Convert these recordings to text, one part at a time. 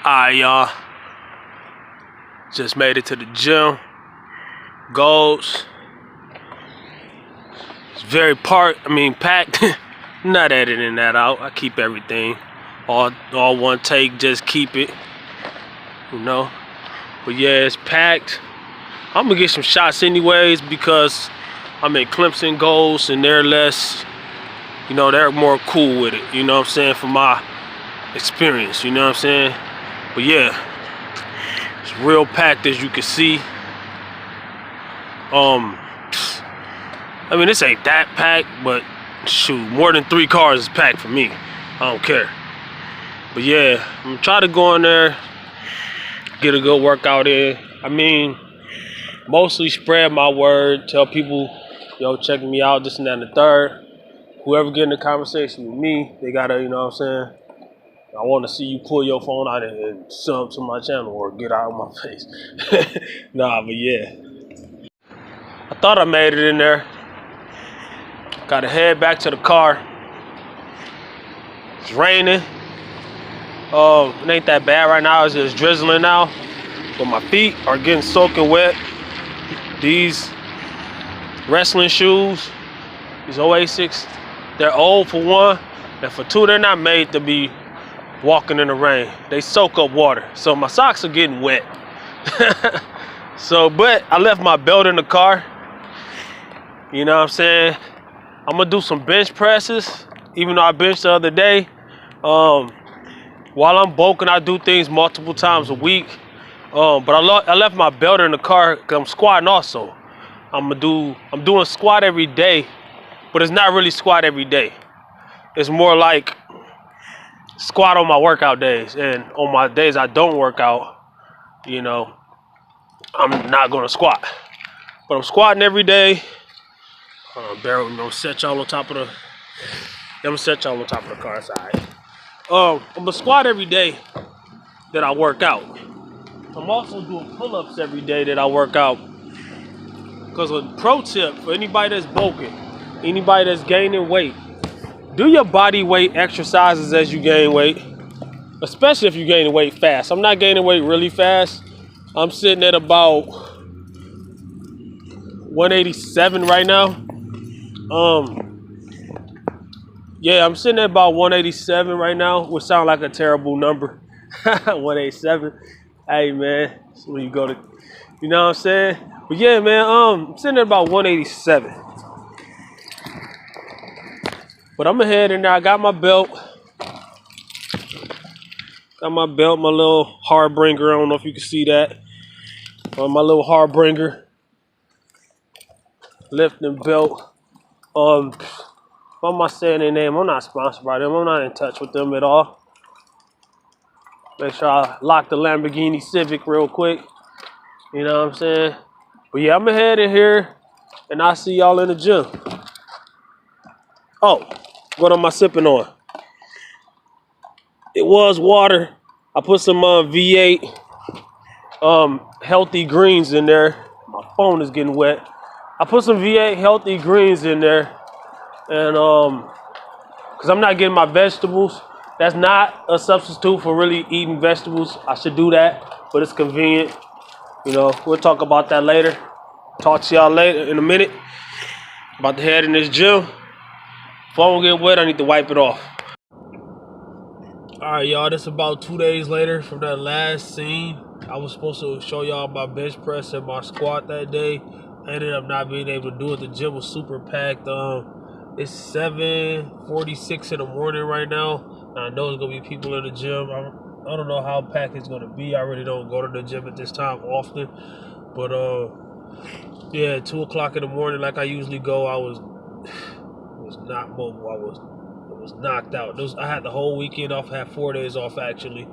Alright, y'all. Just made it to the gym. Goals. It's very packed. Not editing that out. I keep everything. All one take, just keep it. You know. But yeah, it's packed. I'm gonna get some shots anyways because I'm in Clemson goals and they're less, they're more cool with it, you know what I'm saying, from my experience, you know what I'm saying? But yeah, it's real packed as you can see. This ain't that packed, but shoot, more than 3 cars is packed for me. I don't care. But yeah, I'm gonna try to go in there, get a good workout in. Mostly spread my word, tell people, check me out, this and that and the third. Whoever get in the conversation with me, they gotta, you know what I'm saying? I want to see you pull your phone out and sub to my channel or get out of my face. Nah, but yeah. I thought I made it in there. Gotta head back to the car. It's raining. It ain't that bad right now. It's just drizzling now. But my feet are getting soaking wet. These wrestling shoes, these Oasics, they're old for one, and for two, they're not made to be walking in the rain. They soak up water, so my socks are getting wet. But I left my belt in the car. You know what I'm saying? I'm gonna do some bench presses, even though I benched the other day. While I'm bulking, I do things multiple times a week. But I left my belt in the car because I'm squatting also. I'm doing squat every day, but it's not really squat every day. It's more like squat on my workout days, and on my days I don't work out, I'm not gonna squat. But I'm squatting every day. Bear with me, I'm gonna set y'all on top of the car side. I'm gonna squat every day that I work out. I'm also doing pull-ups every day that I work out. Because a pro tip for anybody that's bulking, anybody that's gaining weight, do your body weight exercises as you gain weight, especially if you're gaining weight fast. I'm not gaining weight really fast. I'm sitting at about 187 right now. Yeah, I'm sitting at about 187 right now, which sounds like a terrible number. 187. Hey man, that's when you go to, you know what I'm saying? But yeah, man, I'm sitting at about 187. But I'm ahead in there. I got my belt. Got my belt, my little Harbinger. I don't know if you can see that. My little Harbinger lifting belt. If I'm not saying their name, I'm not sponsored by them. I'm not in touch with them at all. Make sure I lock the Lamborghini Civic real quick. You know what I'm saying? But yeah, I'm ahead in here, and I'll see y'all in the gym. Oh, what am I sipping on? It was water. I put some V8 healthy greens in there. My phone is getting wet. I put some V8 healthy greens in there, and because I'm not getting my vegetables. That's not a substitute for really eating vegetables. I should do that, but it's convenient. We'll talk about that later. Talk to y'all later in a minute. About to head in this gym. Phone get wet, I need to wipe it off. Alright, y'all, this is about 2 days later from that last scene. I was supposed to show y'all my bench press and my squat that day. I ended up not being able to do it. The gym was super packed. It's 7:46 in the morning right now. I know there's gonna be people in the gym. I don't know how packed it's gonna be. I really don't go to the gym at this time often. But yeah, 2 o'clock in the morning, like I usually go, I was not mobile. I was knocked out. I had the whole weekend off. I had 4 days off actually,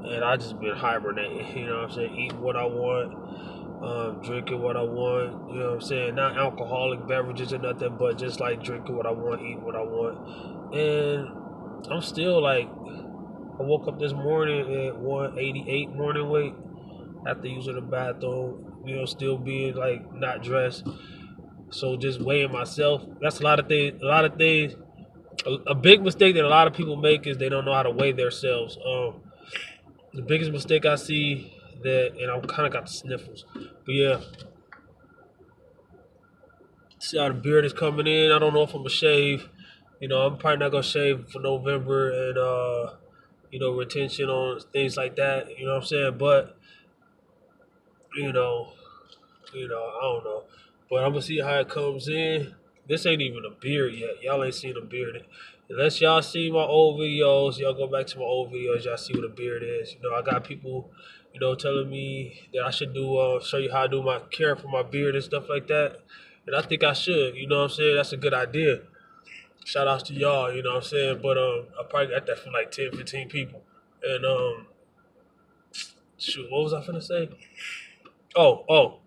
and I just been hibernating. You know what I'm saying? Eating what I want, drinking what I want. You know what I'm saying? Not alcoholic beverages or nothing, but just like drinking what I want, eating what I want. And I'm still like, I woke up this morning at 188 morning weight after using the bathroom. Still being like not dressed. So just weighing myself. That's a lot of things. A big mistake that a lot of people make is they don't know how to weigh themselves. The biggest mistake I see that, and I'm kind of got the sniffles, but yeah, see how the beard is coming in. I don't know if I'm gonna shave. I'm probably not gonna shave for November and retention on things like that. You know what I'm saying? But you know, I don't know. But I'm gonna see how it comes in. This ain't even a beard yet. Y'all ain't seen a beard. Unless y'all see my old videos, y'all go back to my old videos, y'all see what a beard is. I got people, telling me that I should show you how I do my care for my beard and stuff like that. And I think I should, you know what I'm saying? That's a good idea. Shout outs to y'all, you know what I'm saying? But I probably got that from like 10, 15 people. And shoot, what was I finna say? But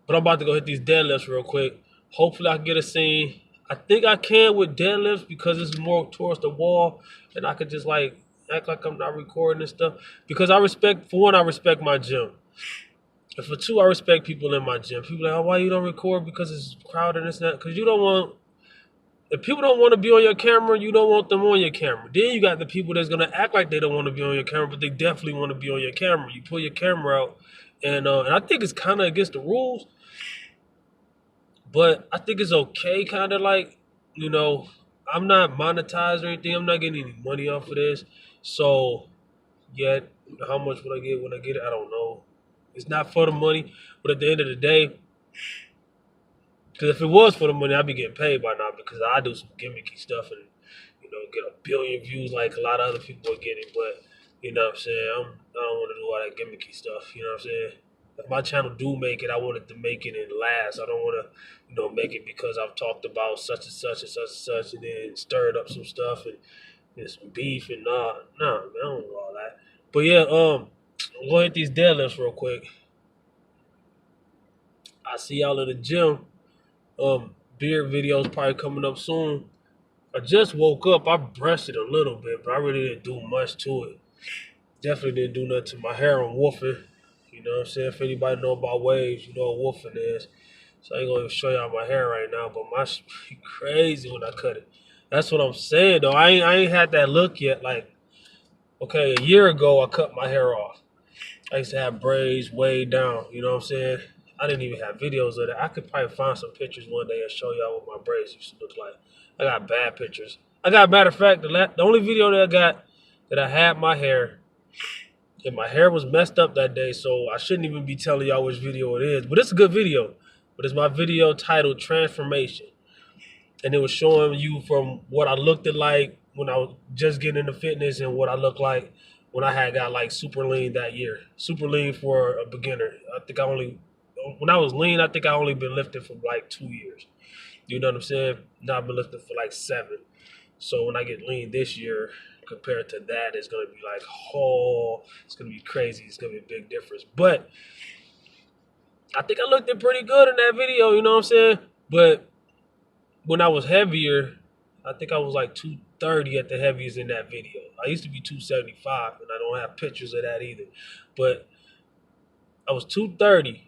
I'm about to go hit these deadlifts real quick. Hopefully I can get a scene. I think I can with deadlifts because it's more towards the wall and I could just like act like I'm not recording and stuff. Because for one, I respect my gym. And for two, I respect people in my gym. People are like, oh, why you don't record? Because it's crowded and that. Because you don't want, if people don't want to be on your camera, you don't want them on your camera. Then you got the people that's gonna act like they don't want to be on your camera, but they definitely want to be on your camera. You pull your camera out, and I think it's kind of against the rules, but I think it's okay. Kind of like, I'm not monetized or anything. I'm not getting any money off of this. So, yet, how much would I get when I get it? I don't know. It's not for the money, but at the end of the day, because if it was for the money, I'd be getting paid by now because I do some gimmicky stuff and, get a billion views like a lot of other people are getting. But, you know what I'm saying? I don't want to do all that gimmicky stuff. You know what I'm saying? If my channel do make it, I want it to make it and last. I don't want to, make it because I've talked about such and such and such and such and then stirred up some stuff and some beef and man, I don't do all that. But yeah, I'm going to hit these deadlifts real quick. I see y'all in the gym. Beard videos probably coming up soon. I just woke up. I brushed it a little bit, but I really didn't do much to it. Definitely didn't do nothing to my hair. I'm woofing. You know what I'm saying? If anybody know about waves, you know what woofing is. So I ain't gonna show y'all my hair right now, but my shit be crazy when I cut it. That's what I'm saying though. I ain't had that look yet. Like, okay, a year ago I cut my hair off. I used to have braids way down. You know what I'm saying? I didn't even have videos of that. I could probably find some pictures one day and show y'all what my braids used to look like. I got bad pictures. Matter of fact, the only video that I got that I had my hair, and my hair was messed up that day, so I shouldn't even be telling y'all which video it is. But it's a good video. But it's my video titled Transformation. And it was showing you from what I looked at like when I was just getting into fitness and what I looked like when I had got like super lean that year. Super lean for a beginner. When I was lean, I think I only been lifting for like 2 years. You know what I'm saying? Now I've been lifting for like 7. So when I get lean this year, compared to that, it's gonna be like, oh, it's gonna be crazy. It's gonna be a big difference. But I think I looked it pretty good in that video. You know what I'm saying? But when I was heavier, I think I was like 230 at the heaviest in that video. I used to be 275, and I don't have pictures of that either. But I was 230.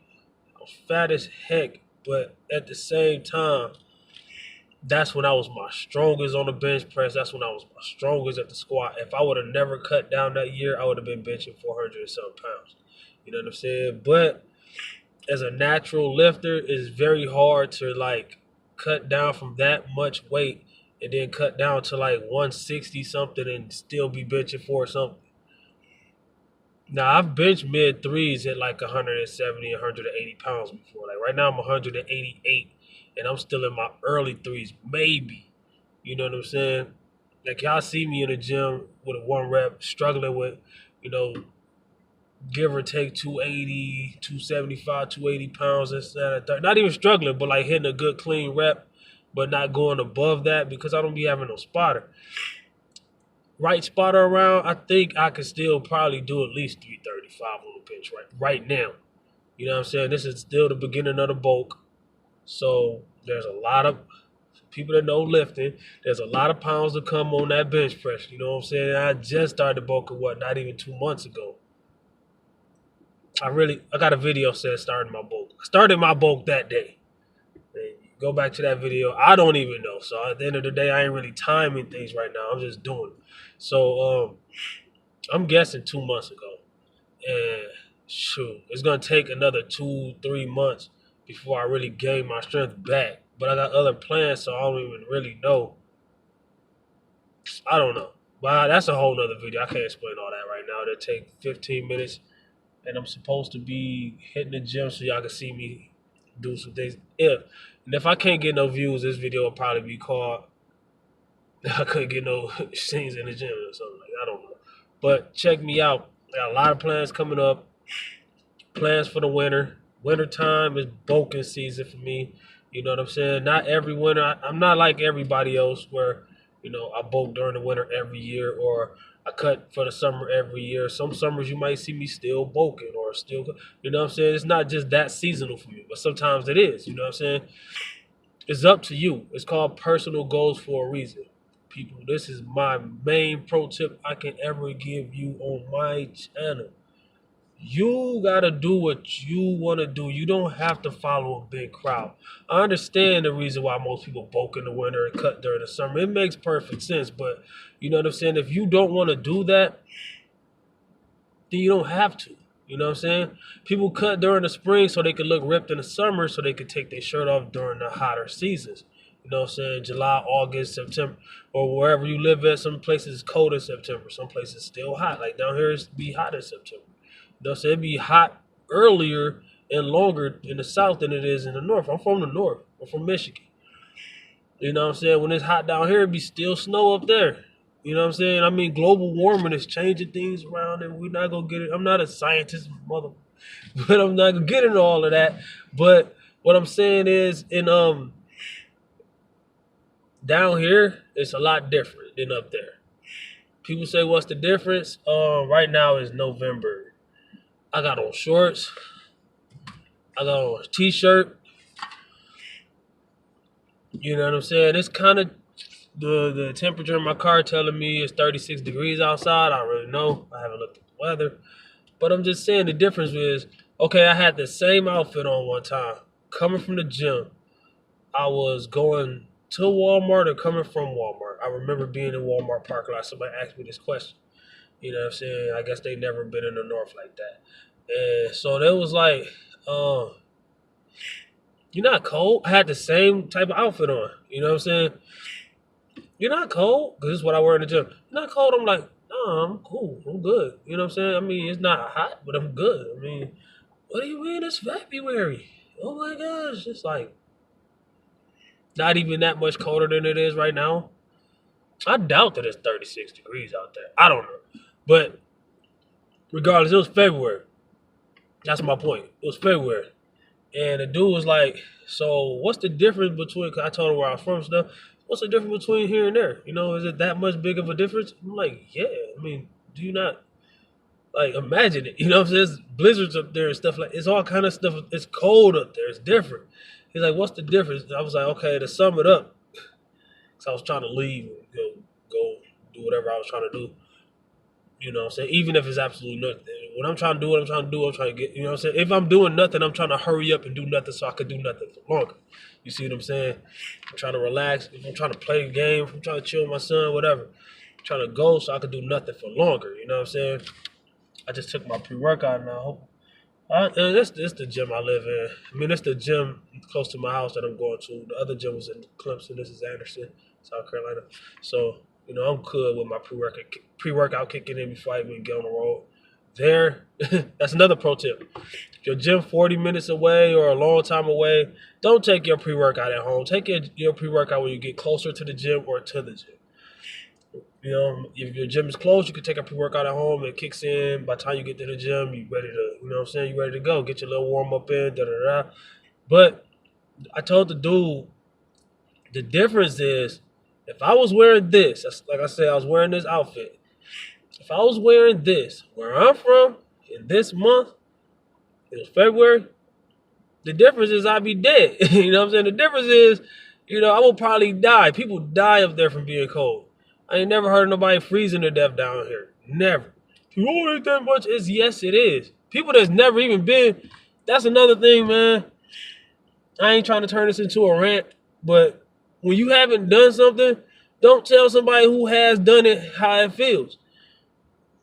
I was fat as heck, but at the same time, that's when I was my strongest on the bench press. That's when I was my strongest at the squat. If I would have never cut down that year, I would have been benching 400 and some pounds. You know what I'm saying? But as a natural lifter, it's very hard to like cut down from that much weight and then cut down to like 160 something and still be benching for something. Now I've benched mid threes at like 170, 180 pounds before. Like right now I'm 188 and I'm still in my early threes, maybe. You know what I'm saying? Like y'all see me in the gym with a 1 rep, struggling with, you know, give or take 280, 275, 280 pounds instead of 30. Not even struggling, but like hitting a good clean rep, but not going above that because I don't be having no spotter. Right spotter around, I think I could still probably do at least 335 on the bench right now. You know what I'm saying? This is still the beginning of the bulk. So there's a lot of people that know lifting. There's a lot of pounds to come on that bench press. You know what I'm saying? I just started bulking, not even 2 months ago. I got a video said starting my bulk. Started my bulk that day. And go back to that video. I don't even know. So at the end of the day, I ain't really timing things right now. I'm just doing it. So I'm guessing 2 months ago. And shoot, it's gonna take another 2, 3 months before I really gain my strength back. But I got other plans, so I don't even really know. I don't know. But that's a whole nother video. I can't explain all that right now. It'll take 15 minutes, and I'm supposed to be hitting the gym so y'all can see me do some things. And if I can't get no views, this video will probably be called I couldn't get no scenes in the gym or something like that. I don't know. But check me out. I got a lot of plans coming up. Plans for the winter. Winter time is bulking season for me. You know what I'm saying? Not every winter. I'm not like everybody else where, I bulk during the winter every year or I cut for the summer every year. Some summers you might see me still bulking or still, you know what I'm saying? It's not just that seasonal for me, but sometimes it is. You know what I'm saying? It's up to you. It's called personal goals for a reason. People, this is my main pro tip I can ever give you on my channel. You gotta do what you wanna do. You don't have to follow a big crowd. I understand the reason why most people bulk in the winter and cut during the summer. It makes perfect sense, but you know what I'm saying? If you don't wanna do that, then you don't have to. You know what I'm saying? People cut during the spring so they could look ripped in the summer so they could take their shirt off during the hotter seasons. You know what I'm saying? July, August, September, or wherever you live at. Some places it's cold in September. Some places still hot. Like down here, it's be hot in September. You know what I'm saying? It be hot earlier and longer in the south than it is in the north. I'm from the north. I'm from Michigan. You know what I'm saying? When it's hot down here, it be still snow up there. You know what I'm saying? I mean, global warming is changing things around, and we're not gonna get it. I'm not a scientist, mother, but I'm not gonna get into all of that. But what I'm saying is, in down here, it's a lot different than up there. People say, "What's the difference?" Right now is November. I got on shorts. I got on a t-shirt. You know what I'm saying? It's kind of the temperature in my car telling me it's 36 degrees outside. I don't really know. I haven't looked at the weather. But I'm just saying the difference is, okay, I had the same outfit on one time. Coming from the gym, I was going to Walmart or coming from Walmart. I remember being in Walmart parking lot. Somebody asked me this question. You know what I'm saying? I guess they never been in the north like that. And so they was like, you're not cold? I had the same type of outfit on. You know what I'm saying? You're not cold? Because this is what I wear in the gym. You're not cold? I'm like, no, I'm cool. I'm good. You know what I'm saying? I mean, it's not hot, but I'm good. I mean, what do you mean it's February? Oh my gosh. It's like not even that much colder than it is right now. I doubt that it's 36 degrees out there. I don't know. But regardless, it was February. That's my point. It was February. And the dude was like, so what's the difference between, cause I told him where I'm from and stuff. What's the difference between here and there? You know, is it that much big of a difference? I'm like, yeah. I mean, do you not, like, imagine it? You know what I'm saying? There's blizzards up there and stuff like, it's all kind of stuff. It's cold up there. It's different. He's like, what's the difference? I was like, okay, to sum it up, because I was trying to leave and go do whatever I was trying to do. You know what I'm saying? Even if it's absolutely nothing. When I'm trying to do what I'm trying to do, I'm trying to get, you know what I'm saying? If I'm doing nothing, I'm trying to hurry up and do nothing so I can do nothing for longer. You see what I'm saying? I'm trying to relax. If I'm trying to play a game, if I'm trying to chill with my son, whatever. I'm trying to go so I can do nothing for longer. You know what I'm saying? I just took my pre-workout now. And this the gym I live in. I mean, it's the gym close to my house that I'm going to. The other gym was in Clemson. This is Anderson, South Carolina. So, I'm good with my pre-workout kicking in before I even get on the road. There, that's another pro tip. If your gym 40 minutes away or a long time away, don't take your pre-workout at home. Take your pre-workout when you get closer to the gym or to the gym. If your gym is close, you can take a pre-workout at home. It kicks in. By the time you get to the gym, you ready to, you know what I'm saying? You ready to go. Get your little warm-up in, da-da-da. But I told the dude, the difference is, if I was wearing this, like I said, I was wearing this outfit. If I was wearing this, where I'm from, in this month, it was February, the difference is I'd be dead. You know what I'm saying? The difference is, I will probably die. People die up there from being cold. I ain't never heard of nobody freezing to death down here. Never. Oh, ain't that much? Yes, it is. People that's never even been, that's another thing, man. I ain't trying to turn this into a rant, but when you haven't done something, don't tell somebody who has done it how it feels.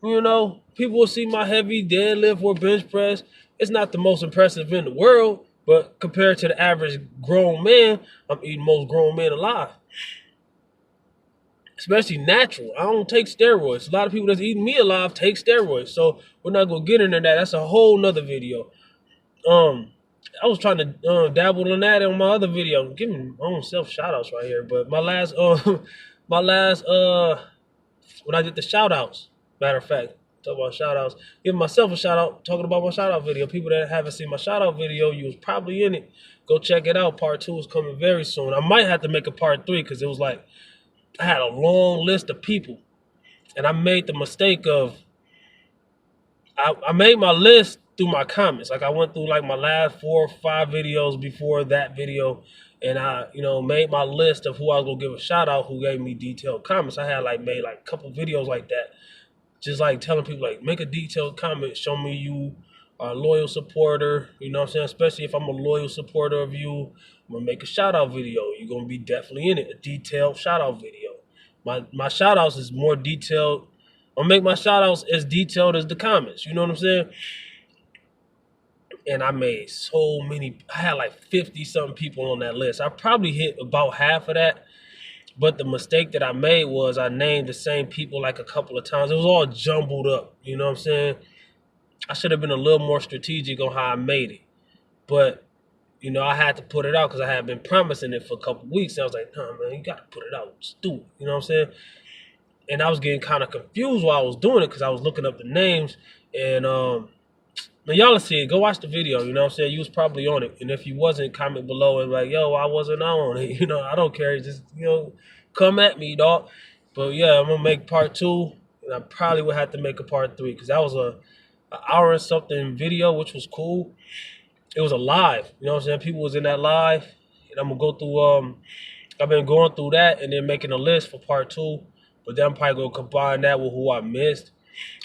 You know, people will see my heavy deadlift or bench press. It's not the most impressive in the world, but compared to the average grown man, I'm eating most grown men alive. Especially natural. I don't take steroids. A lot of people that's eating me alive take steroids. So we're not gonna get into that. That's a whole nother video. Um, I was trying to dabble in that on my other video. I'm giving my own self shout outs right here. But my last my last when I did the shout outs, matter of fact, talk about shout outs, giving myself a shout out, talking about my shout out video. People that haven't seen my shout out video, you was probably in it. Go check it out. Part 2 is coming very soon. I might have to make a part 3 because it was like I had a long list of people, and I made the mistake of I made my list through my comments. Like I went through like my last 4 or 5 videos before that video, and I made my list of who I was gonna give a shout out, who gave me detailed comments. I had like made like a couple videos like that, just like telling people like make a detailed comment, show me you are a loyal supporter. You know what I'm saying? Especially if I'm a loyal supporter of you, I'm gonna make a shout out video. You're gonna be definitely in it, a detailed shout out video. My shout outs is more detailed. I'll make my shout outs as detailed as the comments. You know what I'm saying? And I made so many. I had like 50 something people on that list. I probably hit about half of that. But the mistake that I made was I named the same people like a couple of times. It was all jumbled up. You know what I'm saying? I should have been a little more strategic on how I made it. But, I had to put it out because I had been promising it for a couple of weeks. And I was like, nah, man, you got to put it out. It's stupid. You know what I'm saying? And I was getting kind of confused while I was doing it because I was looking up the names. And now y'all will see it. Go watch the video. You know what I'm saying? You was probably on it. And if you wasn't, comment below and like, yo, I wasn't on it. I don't care. Just, come at me, dog. But yeah, I'm going to make part 2. And I probably would have to make a part 3 because that was an hour and something video, which was cool. It was a live. You know what I'm saying? People was in that live. And I'm going to go through, I've been going through that and then making a list for part 2. But then I'm probably going to combine that with who I missed.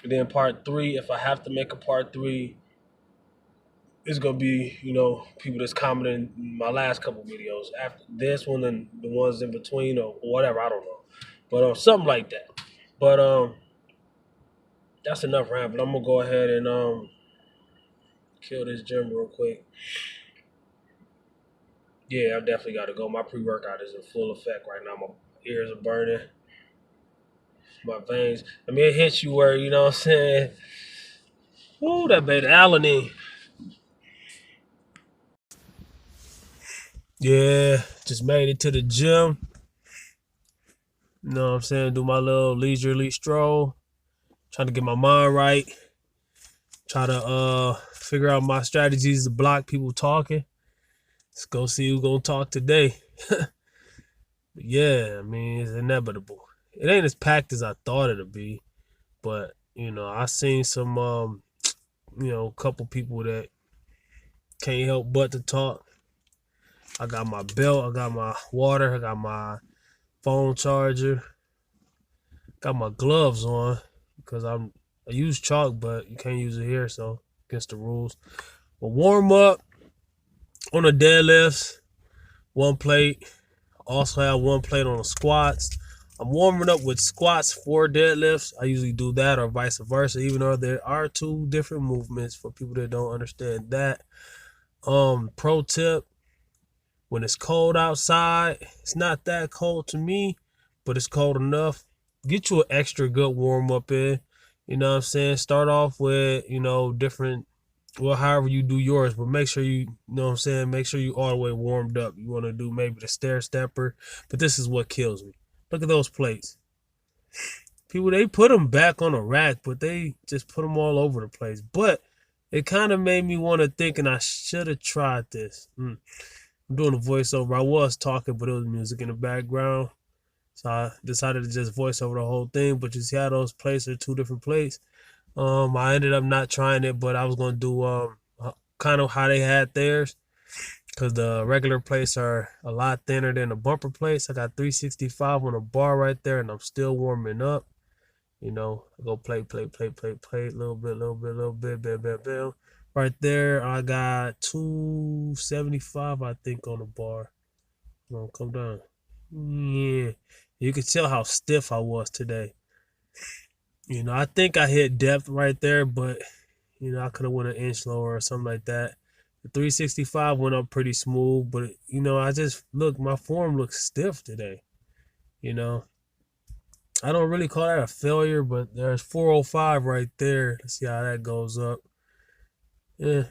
And then part 3, if I have to make a part 3, it's going to be, people that's commenting my last couple videos. After this one and the ones in between or whatever, I don't know. But something like that. But that's enough rambling. I'm going to go ahead and kill this gym real quick. Yeah, I definitely got to go. My pre-workout is in full effect right now. My ears are burning. My veins. I mean, it hits you where, you know what I'm saying? Ooh, that beta alanine. Yeah, just made it to the gym. You know what I'm saying? Do my little leisurely stroll. Trying to get my mind right. Try to figure out my strategies to block people talking. Let's go see who's gonna talk today. But yeah, I mean, it's inevitable. It ain't as packed as I thought it'd be. But, I seen some couple people that can't help but to talk. I got my belt, I got my water, I got my phone charger, got my gloves on because I use chalk, but you can't use it here, so against the rules. But warm up on the deadlifts, 1 plate. Also have 1 plate on the squats. I'm warming up with squats for deadlifts. I usually do that or vice versa, even though there are 2 different movements for people that don't understand that. Pro tip, when it's cold outside, it's not that cold to me, but it's cold enough. Get you an extra good warm up in. You know what I'm saying? Start off with, different, however you do yours, but make sure you know what I'm saying? Make sure you all the way warmed up. You want to do maybe the stair stepper, but this is what kills me. Look at those plates. People, they put them back on a rack, but they just put them all over the place. But it kind of made me want to think, and I should have tried this. I'm doing a voiceover. I was talking, but it was music in the background. So I decided to just voice over the whole thing. But you see how those plates are 2 different plates. I ended up not trying it, but I was going to do kind of how they had theirs. Because the regular plates are a lot thinner than the bumper plates. I got 365 on the bar right there, and I'm still warming up. I go plate, little bit, bam. Right there, I got 275, I think, on the bar. Come down. Yeah. You can tell how stiff I was today. I think I hit depth right there, but I could have went an inch lower or something like that. The 365 went up pretty smooth, but I just look, my form looks stiff today. You know, I don't really call that a failure, but there's 405 right there. Let's see how that goes up. Yeah,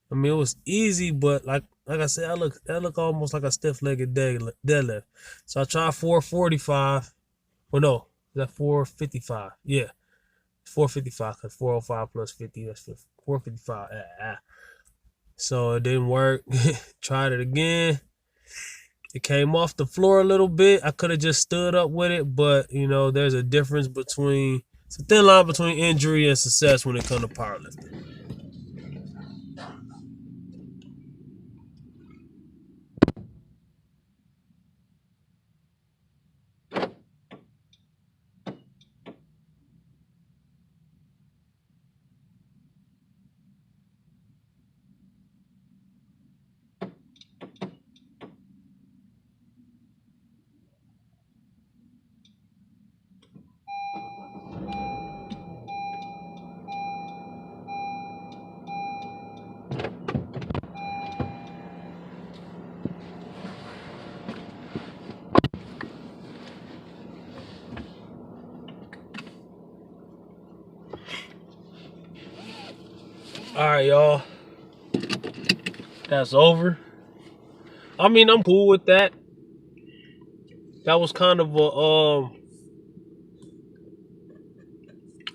I mean it was easy, but like I said, that look almost like a stiff legged deadlift. So I tried 445. Well, no, is that 455? Yeah, 455 because 405 plus 50, that's 455. So it didn't work. Tried it again. It came off the floor a little bit. I could have just stood up with it, but there's a difference between, it's a thin line between injury and success when it comes to powerlifting. All right, y'all. That's over. I mean, I'm cool with that. That was kind of a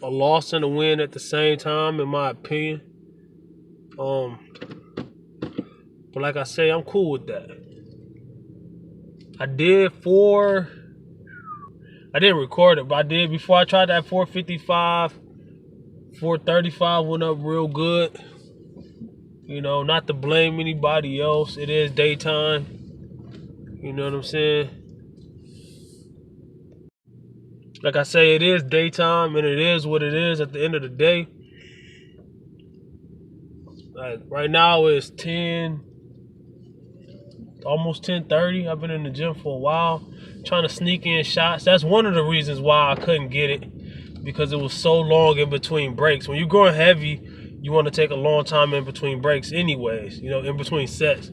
loss and a win at the same time, in my opinion. But like I say, I'm cool with that. I didn't record it, but I did before I tried that 455, 435 went up real good. Not to blame anybody else. It is daytime. You know what I'm saying? Like I say, it is daytime and it is what it is at the end of the day. Like right now it's almost 10:30. I've been in the gym for a while, trying to sneak in shots. That's one of the reasons why I couldn't get it, because it was so long in between breaks. When you're growing heavy, you want to take a long time in between breaks anyways, in between sets.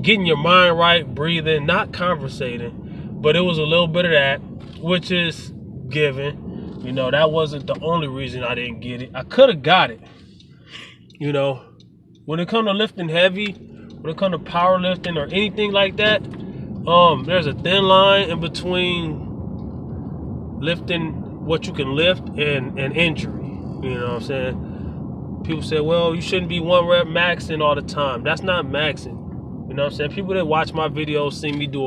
Getting your mind right, breathing, not conversating, but it was a little bit of that, which is given. That wasn't the only reason I didn't get it. I could have got it. When it comes to lifting heavy, when it comes to powerlifting or anything like that, there's a thin line in between lifting what you can lift and injury. You know what I'm saying? People say, well, you shouldn't be one rep maxing all the time. That's not maxing. You know what I'm saying? People that watch my videos see me do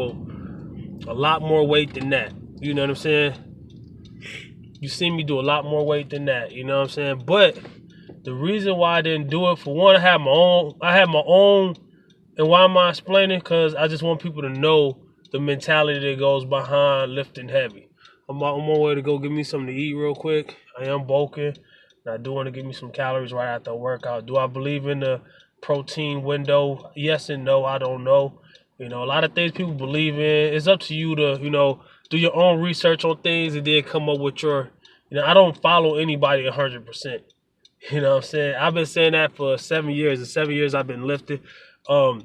a lot more weight than that. You know what I'm saying? You see me do a lot more weight than that. You know what I'm saying? But the reason why I didn't do it, for one, I have my own. And why am I explaining? Because I just want people to know the mentality that goes behind lifting heavy. I'm on my way to go get me something to eat real quick. I am bulking. And I do want to get me some calories right after a workout. Do I believe in the protein window? Yes and no. I don't know. A lot of things people believe in. It's up to you to, do your own research on things and then come up with your, I don't follow anybody 100%. You know what I'm saying? I've been saying that for 7 years. In 7 years I've been lifting. I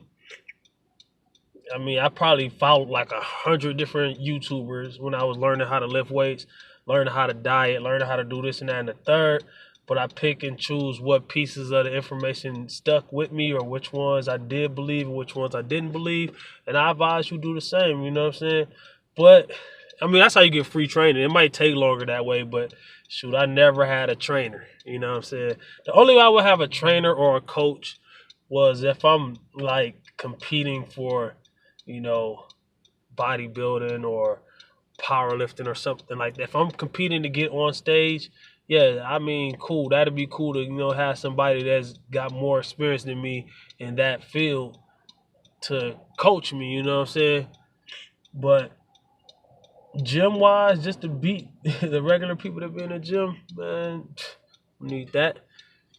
probably followed like 100 different YouTubers when I was learning how to lift weights, learning how to diet, learning how to do this and that and the third. But I pick and choose what pieces of the information stuck with me, or which ones I did believe and which ones I didn't believe. And I advise you do the same, you know what I'm saying? But, that's how you get free training. It might take longer that way, but shoot, I never had a trainer, you know what I'm saying? The only way I would have a trainer or a coach was if I'm like competing for, bodybuilding or powerlifting or something like that. If I'm competing to get on stage, yeah, cool. That'd be cool to, have somebody that's got more experience than me in that field to coach me, you know what I'm saying? But gym wise, just to beat the regular people that be in the gym, man, need that.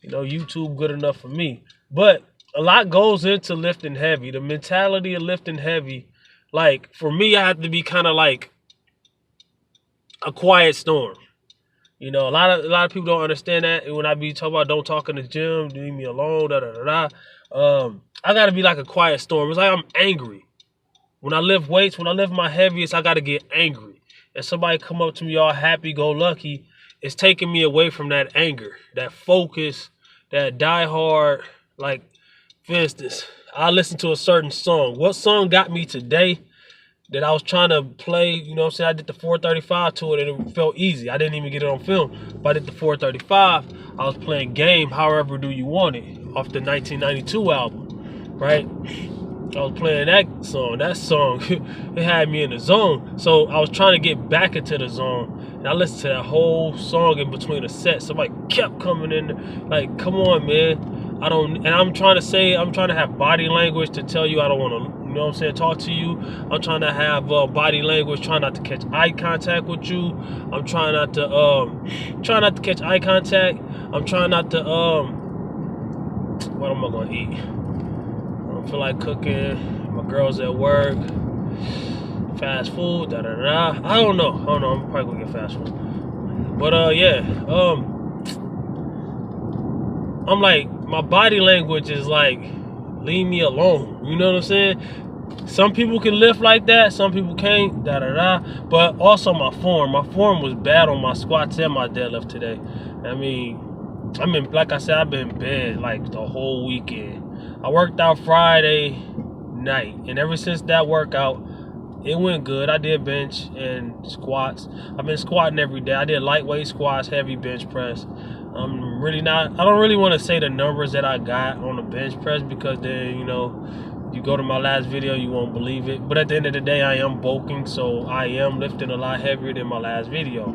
YouTube good enough for me. But a lot goes into lifting heavy. The mentality of lifting heavy, like for me, I have to be kind of like a quiet storm. You know, a lot of people don't understand that. And when I be talking about don't talk in the gym, leave me alone, da da da da. I gotta be like a quiet storm. It's like I'm angry. When I lift weights, when I lift my heaviest, I gotta get angry. And somebody come up to me all happy go lucky, it's taking me away from that anger, that focus, that die hard. Like, for instance, I listen to a certain song. What song got me today? That I was trying to play, you know what I'm saying? I did the 435 to it and it felt easy. I didn't even get it on film. But I did the 435. I was playing Game, However Do You Want It, off the 1992 album, right? I was playing that song. That song, it had me in the zone. So I was trying to get back into the zone. And I listened to that whole song in between the sets. Somebody kept coming in, like, come on, man. I'm trying to have body language to tell you I don't want to, you know what I'm saying, talk to you. I'm trying to have body language, trying not to catch eye contact with you. I'm trying not to catch eye contact. I'm trying not to, what am I going to eat? I don't feel like cooking. My girl's at work. Fast food, da da da. I don't know. I'm probably gonna get fast food. But yeah. I'm like, my body language is like, leave me alone. You know what I'm saying? Some people can lift like that. Some people can't. Da da da. But also my form. My form was bad on my squats and my deadlift today. Like I said, I've been in bed like the whole weekend. I worked out Friday night, and ever since that workout, it went good. I did bench and squats. I've been squatting every day. I did lightweight squats, heavy bench press. I don't really want to say the numbers that I got on the bench press because then, you know, you go to my last video, you won't believe it. But at the end of the day, I am bulking, so I am lifting a lot heavier than my last video.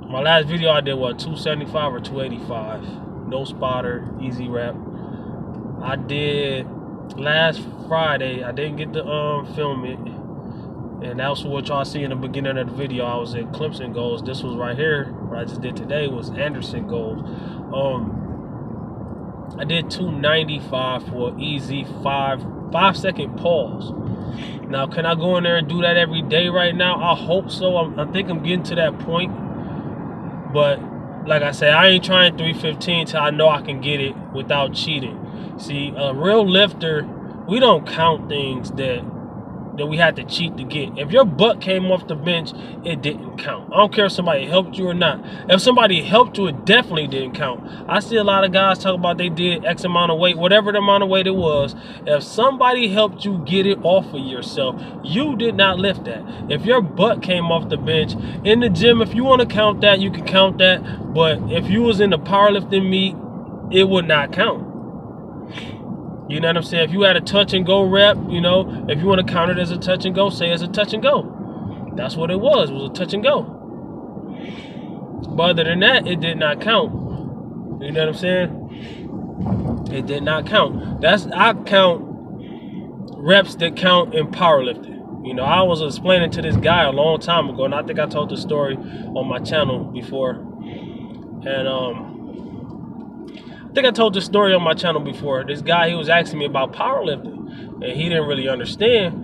My last video, I did, 275 or 285. No spotter, easy rep. I did last Friday. I didn't get to film it, and that's what y'all see in the beginning of the video. I was in Clemson goals. This was right here. What I just did today was Anderson goals. I did 295 for an easy 5-second pause. Now, can I go in there and do that every day right now? I hope so. I think I'm getting to that point. But like I said, I ain't trying 315 till I know I can get it without cheating. See, a real lifter, we don't count things that we had to cheat to get. If your butt came off the bench, it didn't count. I don't care if somebody helped you or not. If somebody helped you, it definitely didn't count. I see a lot of guys talk about they did X amount of weight, whatever the amount of weight it was. If somebody helped you get it off of yourself, you did not lift that. If your butt came off the bench in the gym, if you want to count that, you can count that. But if you was in the powerlifting meet, it would not count. You know what I'm saying? If you had a touch and go rep, you know, if you want to count it as a touch and go, say it's a touch and go. That's what it was a touch and go. But other than that, it did not count. You know what I'm saying? It did not count. I count reps that count in powerlifting. You know, I was explaining to this guy a long time ago, and I think I told the story on my channel before. And I think I told this story on my channel before. This guy, he was asking me about powerlifting, and he didn't really understand.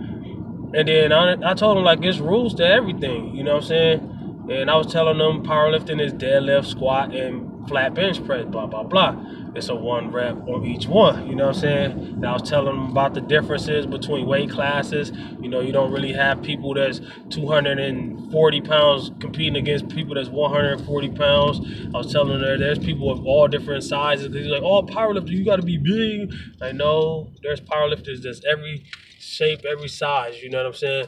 And then I told him, like, there's rules to everything, you know what I'm saying? And I was telling them powerlifting is deadlift, squat, and flat bench press, blah, blah, blah. It's a 1 rep on each one, you know what I'm saying? And I was telling them about the differences between weight classes. You know, you don't really have people that's 240 pounds competing against people that's 140 pounds. I was telling them there's people of all different sizes. He's like, oh, powerlifter, you got to be big. I know there's powerlifters that's every shape, every size, you know what I'm saying?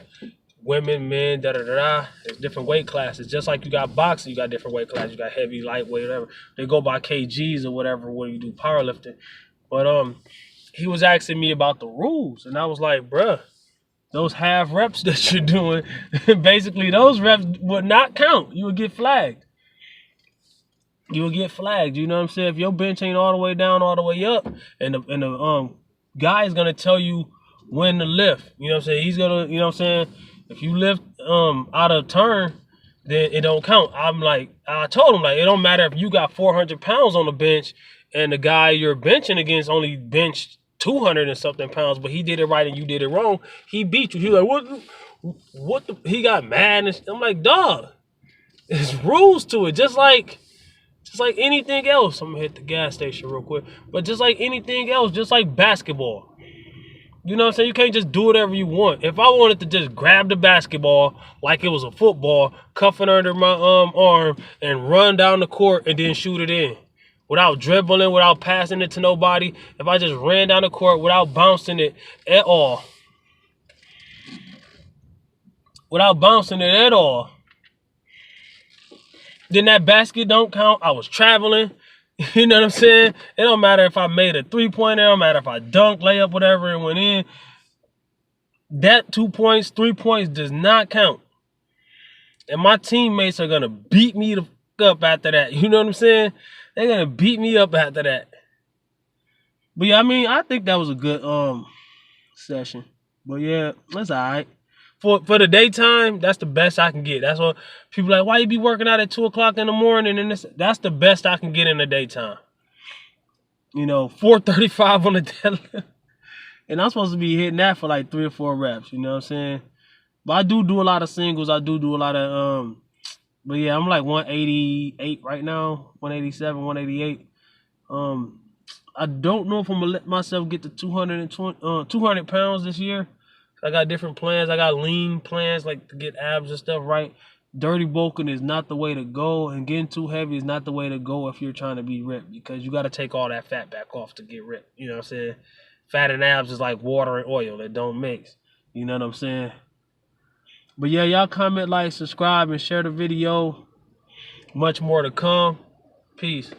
Women, men, da-da-da-da. There's different weight classes. Just like you got boxing, you got different weight classes. You got heavy, lightweight, whatever. They go by kgs or whatever when you do powerlifting. But he was asking me about the rules. And I was like, bruh, those half reps that you're doing, basically those reps would not count. You would get flagged. You would get flagged. You know what I'm saying? If your bench ain't all the way down, all the way up, and the guy is going to tell you when to lift. You know what I'm saying? He's going to, you know what I'm saying? If you lift out of turn, then it don't count. I told him, like, it don't matter if you got 400 pounds on the bench and the guy you're benching against only benched 200 and something pounds, but he did it right and you did it wrong. He beat you. He like, what he got mad. And I'm like, dog, There's rules to it, just like anything else. I'm gonna hit the gas station real quick. But just like anything else, just like basketball. You know what I'm saying? You can't just do whatever you want. If I wanted to just grab the basketball like it was a football, cuff it under my arm, and run down the court and then shoot it in. Without dribbling, without passing it to nobody. If I just ran down the court without bouncing it at all. Without bouncing it at all. Then that basket don't count. I was traveling. You know what I'm saying? It don't matter if I made a 3-pointer. It don't matter if I dunked, layup, whatever, and went in. That 2 points, 3 points does not count. And my teammates are going to beat me up after that. You know what I'm saying? They're going to beat me up after that. But yeah, I mean, I think that was a good session. But yeah, that's all right. For the daytime, that's the best I can get. That's what people are like, why you be working out at 2 o'clock in the morning? And that's the best I can get in the daytime. You know, 435 on the deadlift. And I'm supposed to be hitting that for like 3 or 4 reps. You know what I'm saying? But I do a lot of singles. I do a lot of, but yeah, I'm like 188 right now. 187, 188. I don't know if I'm going to let myself get to 200 pounds this year. I got different plans. I got lean plans, like to get abs and stuff right. Dirty bulking is not the way to go, and getting too heavy is not the way to go if you're trying to be ripped, because you got to take all that fat back off to get ripped. You know what I'm saying? Fat and abs is like water and oil. They don't mix. You know what I'm saying? But yeah, y'all comment, like, subscribe, and share the video. Much more to come. Peace.